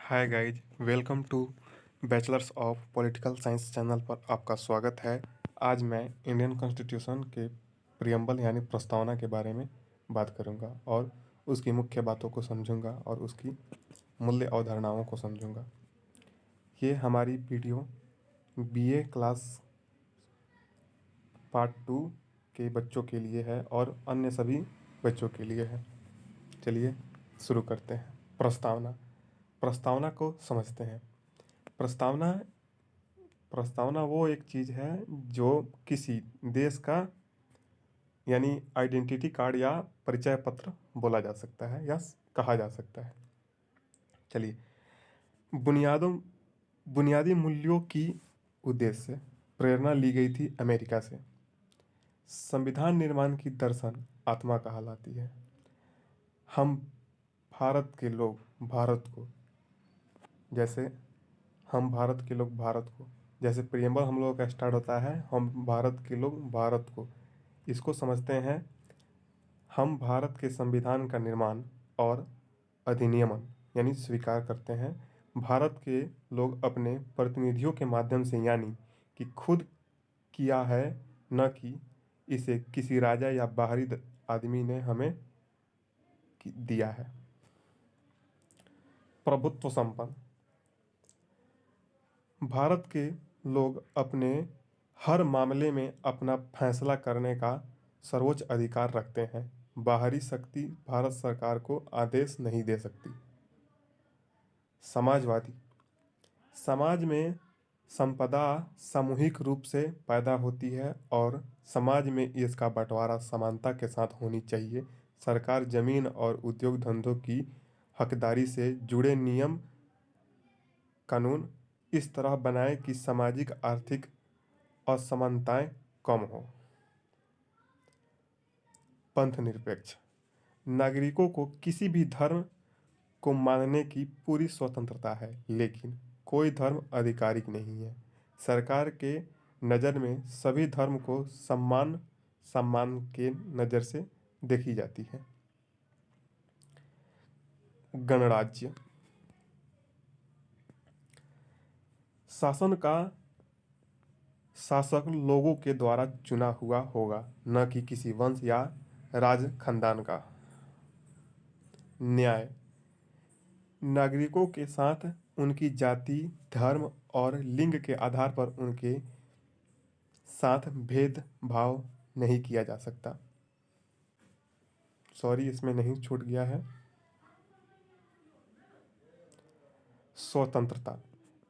Hi guys, welcome to bachelors of political science channel पर आपका स्वागत है। आज मैं इंडियन कॉन्स्टिट्यूशन के प्रियम्बल यानी प्रस्तावना के बारे में बात करूंगा और उसकी मुख्य बातों को समझूंगा और उसकी मूल्य अवधारणाओं को समझूंगा। ये हमारी वीडियो बीए क्लास पार्ट 2 के बच्चों के लिए है और अन्य सभी बच्चों के लिए है। चलिए शुरू करते हैं। प्रस्तावना प्रस्तावना को समझते हैं। प्रस्तावना प्रस्तावना वो एक चीज़ है जो किसी देश का यानी आइडेंटिटी कार्ड या परिचय पत्र बोला जा सकता है या कहा जा सकता है। चलिए, बुनियादों बुनियादी मूल्यों की उद्देश्य से प्रेरणा ली गई थी अमेरिका से। संविधान निर्माण की दर्शन आत्मा कहलाती है। हम भारत के लोग भारत को जैसे हम भारत के लोग भारत को जैसे प्रियम्बल हम लोगों का स्टार्ट होता है, हम भारत के लोग भारत को, इसको समझते हैं। हम भारत के संविधान का निर्माण और अधिनियमन यानी स्वीकार करते हैं। भारत के लोग अपने प्रतिनिधियों के माध्यम से यानी कि खुद किया है, न कि इसे किसी राजा या बाहरी आदमी ने हमें दिया है। प्रभुत्व संपन्न भारत के लोग अपने हर मामले में अपना फैसला करने का सर्वोच्च अधिकार रखते हैं। बाहरी शक्ति भारत सरकार को आदेश नहीं दे सकती। समाजवादी समाज में संपदा सामूहिक रूप से पैदा होती है और समाज में इसका बंटवारा समानता के साथ होनी चाहिए। सरकार जमीन और उद्योग धंधों की हकदारी से जुड़े नियम कानून इस तरह बनाए कि सामाजिक आर्थिक असमानताएं कम हो। पंथ निरपेक्ष नागरिकों को किसी भी धर्म को मानने की पूरी स्वतंत्रता है, लेकिन कोई धर्म आधिकारिक नहीं है। सरकार के नज़र में सभी धर्म को सम्मान के नज़र से देखी जाती है। गणराज्य शासन का शासक लोगों के द्वारा चुना हुआ होगा, न कि किसी वंश या राज खानदान का। न्याय नागरिकों के साथ उनकी जाति, धर्म और लिंग के आधार पर उनके साथ भेदभाव नहीं किया जा सकता। सॉरी, इसमें नहीं छूट गया है। स्वतंत्रता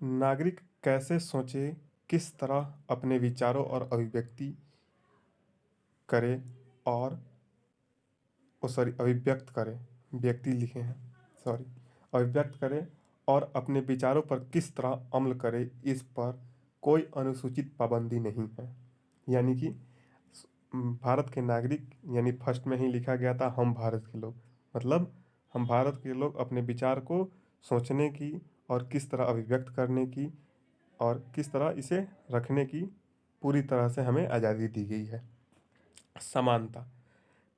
नागरिक कैसे सोचे, किस तरह अपने विचारों और अभिव्यक्ति करे और अभिव्यक्त करे, व्यक्ति लिखे हैं, सॉरी, अभिव्यक्त करे और अपने विचारों पर किस तरह अमल करे, इस पर कोई अनुसूचित पाबंदी नहीं है। यानी कि भारत के नागरिक यानी फर्स्ट में ही लिखा गया था हम भारत के लोग, मतलब हम भारत के लोग अपने विचार को सोचने की और किस तरह अभिव्यक्त करने की और किस तरह इसे रखने की पूरी तरह से हमें आज़ादी दी गई है। समानता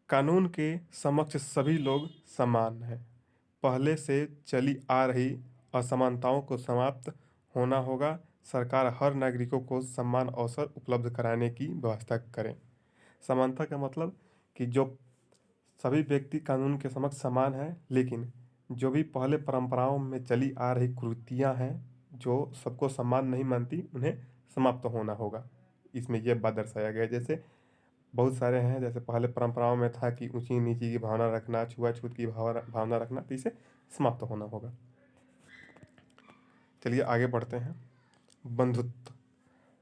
कानून के समक्ष सभी लोग समान हैं। पहले से चली आ रही असमानताओं को समाप्त होना होगा। सरकार हर नागरिकों को समान अवसर उपलब्ध कराने की व्यवस्था करें। समानता का मतलब कि जो सभी व्यक्ति कानून के समक्ष समान हैं, लेकिन जो भी पहले परंपराओं में चली आ रही कुरीतियाँ हैं जो सबको समान नहीं मानती, उन्हें समाप्त होना होगा। इसमें यह बात दर्शाया गया। जैसे बहुत सारे हैं, जैसे पहले परंपराओं में था कि ऊंची नीची की भावना रखना, छुआछूत की भावना रखना, तो इसे समाप्त होना होगा। चलिए आगे बढ़ते हैं।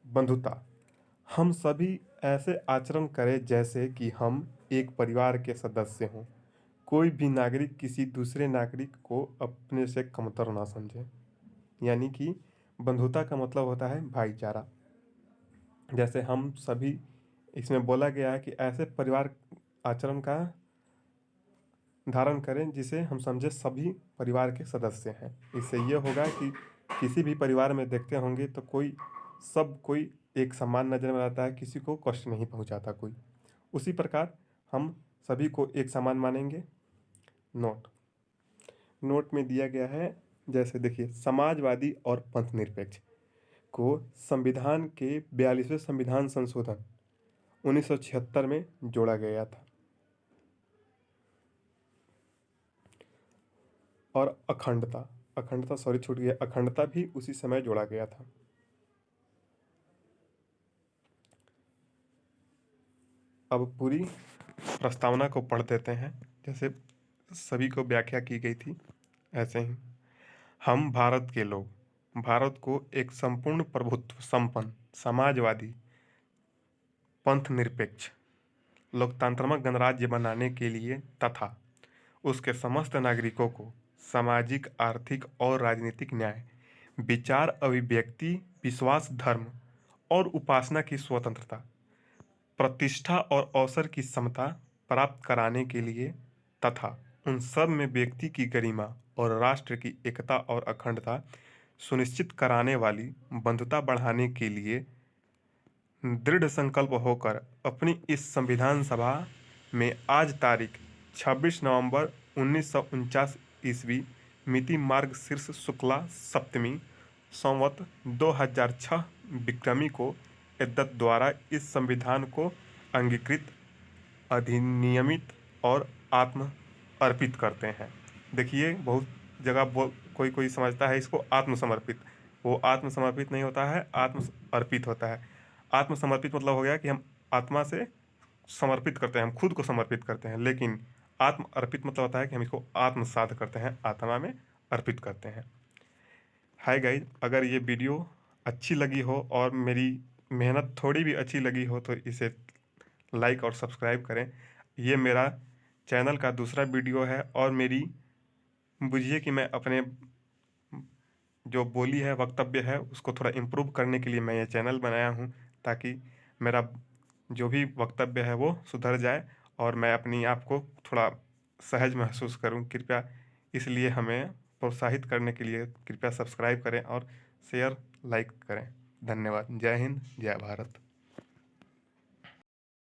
बंधुता हम सभी ऐसे आचरण करें जैसे कि हम एक परिवार के सदस्य हों। कोई भी नागरिक किसी दूसरे नागरिक को अपने से कमतर ना समझे। यानी कि बंधुता का मतलब होता है भाईचारा। जैसे हम सभी, इसमें बोला गया है कि ऐसे परिवार आचरण का धारण करें जिसे हम समझे सभी परिवार के सदस्य हैं। इससे ये होगा कि किसी भी परिवार में देखते होंगे तो कोई एक समान नज़र में आता है, किसी को कष्ट नहीं पहुंचाता कोई। उसी प्रकार हम सभी को एक समान मानेंगे। नोट में दिया गया है जैसे देखिए, समाजवादी और पंथ निरपेक्ष को संविधान के 42वें संविधान संशोधन 1976 में जोड़ा गया था। और अखंडता अखंडता सॉरी छूट गया, अखंडता भी उसी समय जोड़ा गया था। अब पूरी प्रस्तावना को पढ़ देते हैं, जैसे सभी को व्याख्या की गई थी ऐसे ही। हम भारत के लोग भारत को एक संपूर्ण प्रभुत्व संपन्न समाजवादी पंथ निरपेक्ष लोकतंत्रात्मक गणराज्य बनाने के लिए तथा उसके समस्त नागरिकों को सामाजिक, आर्थिक और राजनीतिक न्याय, विचार अभिव्यक्ति, विश्वास, धर्म और उपासना की स्वतंत्रता, प्रतिष्ठा और अवसर की समता प्राप्त कराने के लिए तथा उन सब में व्यक्ति की गरिमा और राष्ट्र की एकता और अखंडता सुनिश्चित कराने वाली बंधुता बढ़ाने के लिए दृढ़ संकल्प होकर अपनी इस संविधान सभा में आज तारीख 26 नवंबर 1949 ईस्वी मिति मार्गशीर्ष शुक्ला सप्तमी संवत 2006 विक्रमी को एतद् द्वारा इस संविधान को अंगीकृत, अधिनियमित और आत्म अर्पित करते हैं। देखिए, बहुत जगह कोई कोई समझता है इसको आत्मसमर्पित, वो आत्मसमर्पित नहीं होता है, आत्म अर्पित होता है। आत्मसमर्पित मतलब हो गया कि हम आत्मा से समर्पित करते हैं, हम खुद को समर्पित करते हैं, लेकिन आत्म अर्पित मतलब होता है कि हम इसको आत्मसात करते हैं, आत्मा में अर्पित करते हैं। हाय गाइज, अगर ये वीडियो अच्छी लगी हो और मेरी मेहनत थोड़ी भी अच्छी लगी हो तो इसे लाइक और सब्सक्राइब करें। ये मेरा चैनल का दूसरा वीडियो है और मेरी बुझिए कि मैं अपने जो बोली है, वक्तव्य है, उसको थोड़ा इम्प्रूव करने के लिए मैं ये चैनल बनाया हूँ, ताकि मेरा जो भी वक्तव्य है वो सुधर जाए और मैं अपनी आप को थोड़ा सहज महसूस करूँ। कृपया इसलिए हमें प्रोत्साहित करने के लिए कृपया सब्सक्राइब करें और शेयर लाइक करें। धन्यवाद। जय हिंद, जय भारत।